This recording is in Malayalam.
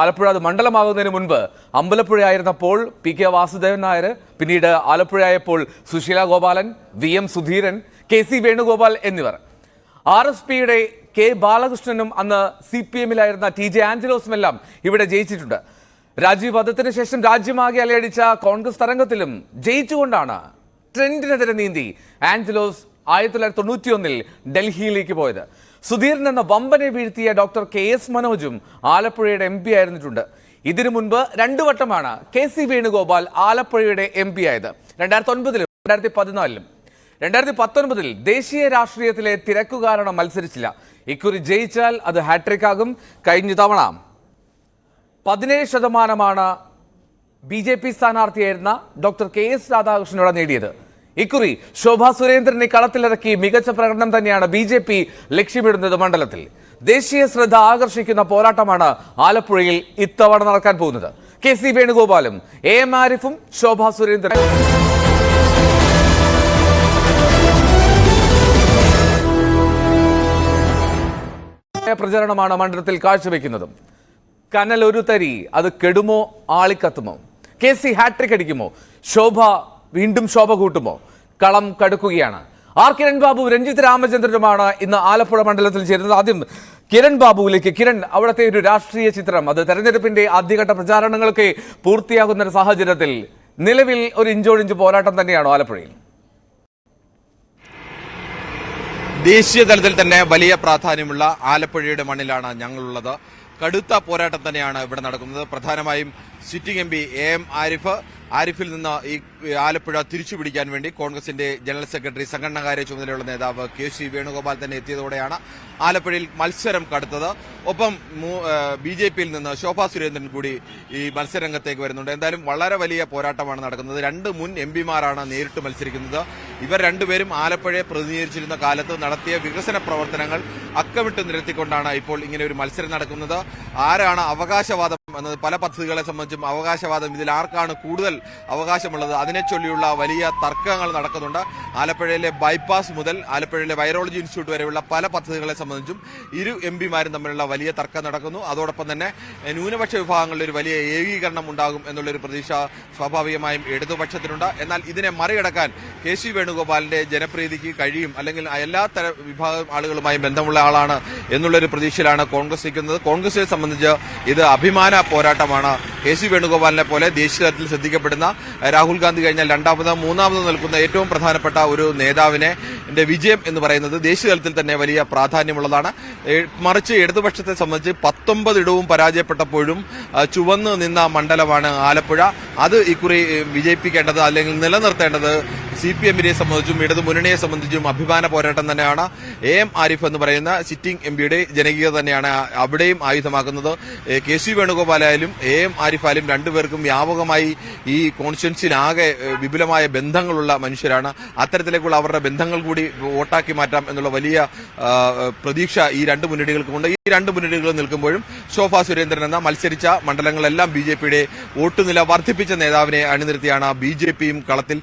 ആലപ്പുഴ അത് മണ്ഡലമാകുന്നതിന് മുൻപ് അമ്പലപ്പുഴയായിരുന്നപ്പോൾ പി കെ വാസുദേവൻ നായർ, പിന്നീട് ആലപ്പുഴയായപ്പോൾ Susheela Gopalan, V M Sudheeran, K C Venugopal എന്നിവർ. RSPയുടെ കെ ബാലകൃഷ്ണനും അന്ന് CPMലായിരുന്ന TJ ആഞ്ചലോസുമെല്ലാം ഇവിടെ ജയിച്ചിട്ടുണ്ട്. രാജീവ് വധത്തിന് ശേഷം രാജ്യമാകെ അലയടിച്ച കോൺഗ്രസ് തരംഗത്തിലും ജയിച്ചുകൊണ്ടാണ് ട്രെൻഡിനെതിരെ നീന്തി ആഞ്ചലോസ് 1991 ഡൽഹിയിലേക്ക് പോയത്. സുധീരൻ എന്ന വമ്പനെ വീഴ്ത്തിയ ഡോക്ടർ KS മനോജും ആലപ്പുഴയുടെ MP ആയിരുന്നിട്ടുണ്ട്. ഇതിനു മുൻപ് 2 വട്ടമാണ് KC വേണുഗോപാൽ ആലപ്പുഴയുടെ MP ആയത്. 2009-ലും 2014-ലും. 2019-ൽ ദേശീയ രാഷ്ട്രീയത്തിലെ തിരക്കു കാരണം മത്സരിച്ചില്ല. ഇക്കുറി ജയിച്ചാൽ അത് ഹാട്രിക് ആകും. കഴിഞ്ഞ തവണ 17% BJP സ്ഥാനാർത്ഥിയായിരുന്ന ഡോക്ടർ KS രാധാകൃഷ്ണനോട് നേടിയത്. ഇക്കുറി ശോഭാ സുരേന്ദ്രനെ കളത്തിലിറക്കി മികച്ച പ്രകടനം തന്നെയാണ് BJP ലക്ഷ്യമിടുന്നത്. മണ്ഡലത്തിൽ ദേശീയ ശ്രദ്ധ ആകർഷിക്കുന്ന പോരാട്ടമാണ് ആലപ്പുഴയിൽ ഇത്തവണ നടക്കാൻ പോകുന്നത്. KC വേണുഗോപാലും AM ആരിഫും ശോഭാ സുരേന്ദ്രനും പ്രചരണമാണ് മണ്ഡലത്തിൽ കാഴ്ചവെക്കുന്നത്. കനൽ ഒരു തരി, അത് കെടുമോ ആളിക്കത്തുമോ? KC hat trick അടിക്കുമോ? ശോഭ വീണ്ടും ശോഭ കൂട്ടുമോ? കളം കടുക്കുകയാണ്. കിരൺ ബാബു, രഞ്ജിത്ത് രാമചന്ദ്രനുമാണ് ഇന്ന് ആലപ്പുഴ മണ്ഡലത്തിൽ ചേരുന്നത്. ആദ്യം കിരൺ ബാബുവിലേക്ക്. കിരൺ, അവിടുത്തെ ഒരു രാഷ്ട്രീയ ചിത്രം, അത് തെരഞ്ഞെടുപ്പിന്റെ ആദ്യഘട്ട പ്രചാരണങ്ങളൊക്കെ പൂർത്തിയാകുന്ന ഒരു സാഹചര്യത്തിൽ നിലവിൽ ഒരു ഇഞ്ചോടിഞ്ച് പോരാട്ടം തന്നെയാണോ ആലപ്പുഴയിൽ? ദേശീയ തലത്തിൽ തന്നെ വലിയ പ്രാധാന്യമുള്ള ആലപ്പുഴയുടെ മണ്ണിലാണ് ഞങ്ങളുള്ളത്. കടുത്ത പോരാട്ടം തന്നെയാണ് ഇവിടെ നടക്കുന്നത്. പ്രധാനമായും സിറ്റിംഗ് MP AM ആരിഫിൽ നിന്ന് ഈ ആലപ്പുഴ തിരിച്ചുപിടിക്കാൻ വേണ്ടി കോൺഗ്രസിന്റെ ജനറൽ സെക്രട്ടറി, സംഘടനാകാര്യ ചുമതലയുള്ള നേതാവ് KC വേണുഗോപാൽ തന്നെ എത്തിയതോടെയാണ് ആലപ്പുഴയിൽ മത്സരം കടുത്തത്. ഒപ്പം BJPയിൽ നിന്ന് ശോഭാ സുരേന്ദ്രൻ കൂടി ഈ മത്സരരംഗത്തേക്ക് വരുന്നുണ്ട്. എന്തായാലും വളരെ വലിയ പോരാട്ടമാണ് നടക്കുന്നത്. 2 മുൻ MPമാരാണ് നേരിട്ട് മത്സരിക്കുന്നത്. ഇവർ രണ്ടുപേരും ആലപ്പുഴയെ പ്രതിനിധീകരിച്ചിരുന്ന കാലത്ത് നടത്തിയ വികസന പ്രവർത്തനങ്ങൾ അക്കമിട്ട് നിരത്തിക്കൊണ്ടാണ് ഇപ്പോൾ ഇങ്ങനെ ഒരു മത്സരം നടക്കുന്നത്. ആരാണ് അവകാശവാദം എന്നത്, പല പദ്ധതികളെ സംബന്ധിച്ചും അവകാശവാദം, ഇതിൽ ആർക്കാണ് കൂടുതൽ അവകാശമുള്ളത് അതിനെ ചൊല്ലിയുള്ള വലിയ തർക്കങ്ങൾ നടക്കുന്നുണ്ട്. ആലപ്പുഴയിലെ ബൈപ്പാസ് മുതൽ ആലപ്പുഴയിലെ വൈറോളജി ഇൻസ്റ്റിറ്റ്യൂട്ട് വരെയുള്ള പല പദ്ധതികളെ സംബന്ധിച്ചും ഇരു MPമാരും തമ്മിലുള്ള വലിയ തർക്കം നടക്കുന്നു. അതോടൊപ്പം തന്നെ ന്യൂനപക്ഷ വിഭാഗങ്ങളിൽ ഒരു വലിയ ഏകീകരണം ഉണ്ടാകും എന്നുള്ളൊരു പ്രതീക്ഷ സ്വാഭാവികമായും ഇടതുപക്ഷത്തിനുണ്ട്. എന്നാൽ ഇതിനെ മറികടക്കാൻ KC വേണുഗോപാലിന്റെ ജനപ്രീതിക്ക് കഴിയും, അല്ലെങ്കിൽ എല്ലാ വിഭാഗം ആളുകളുമായി ബന്ധമുള്ള ആളാണ് എന്നുള്ളൊരു പ്രതീക്ഷയിലാണ് കോൺഗ്രസ് നിൽക്കുന്നത്. കോൺഗ്രസിനെ സംബന്ധിച്ച് ഇത് അഭിമാന പോരാട്ടമാണ്. KC വേണുഗോപാലിനെ പോലെ ദേശീയ തലത്തിൽ ശ്രദ്ധിക്കപ്പെടുന്ന, രാഹുൽ ഗാന്ധി കഴിഞ്ഞാൽ 2ാമതോ 3ാമതോ നിൽക്കുന്ന ഏറ്റവും പ്രധാനപ്പെട്ട ഒരു നേതാവിനെ വിജയം എന്ന് പറയുന്നത് ദേശീയ തലത്തിൽ തന്നെ വലിയ പ്രാധാന്യമുള്ളതാണ്. മറിച്ച് ഇടതുപക്ഷത്തെ സംബന്ധിച്ച് 19 ഇടവും പരാജയപ്പെട്ടപ്പോഴും ചുവന്ന് നിന്ന മണ്ഡലമാണ് ആലപ്പുഴ. അത് ഇക്കുറി വിജയിപ്പിക്കേണ്ടത്, അല്ലെങ്കിൽ നിലനിർത്തേണ്ടത് CPMനെ സംബന്ധിച്ചും ഇടതു മുന്നണിയെ സംബന്ധിച്ചും അഭിമാന പോരാട്ടം തന്നെയാണ്. AM ആരിഫ് എന്ന് പറയുന്ന സിറ്റിംഗ് MPയുടെ ജനകീയത തന്നെയാണ് അവിടെയും ആയുധമാക്കുന്നത്. KC വേണുഗോപാലായാലും AM ആരിഫായാലും രണ്ടുപേർക്കും വ്യാപകമായി ഈ കോൺസ്റ്റിറ്റ്യുവൻസിയിലാകെ വിപുലമായ ബന്ധങ്ങളുള്ള മനുഷ്യരാണ്. അത്തരത്തിലേക്കുള്ള അവരുടെ ബന്ധങ്ങൾ കൂടി വോട്ടാക്കി മാറ്റാം എന്നുള്ള വലിയ പ്രതീക്ഷ ഈ 2 മുന്നണികൾക്കുമുണ്ട്. ഈ 2 മുന്നണികൾ നിൽക്കുമ്പോഴും ശോഭാ സുരേന്ദ്രൻ എന്ന മത്സരിച്ച മണ്ഡലങ്ങളെല്ലാം BJPയുടെ വോട്ടുനില വർദ്ധിപ്പിച്ച നേതാവിനെ അണിനിർത്തിയാണ് BJPയും കളത്തിൽ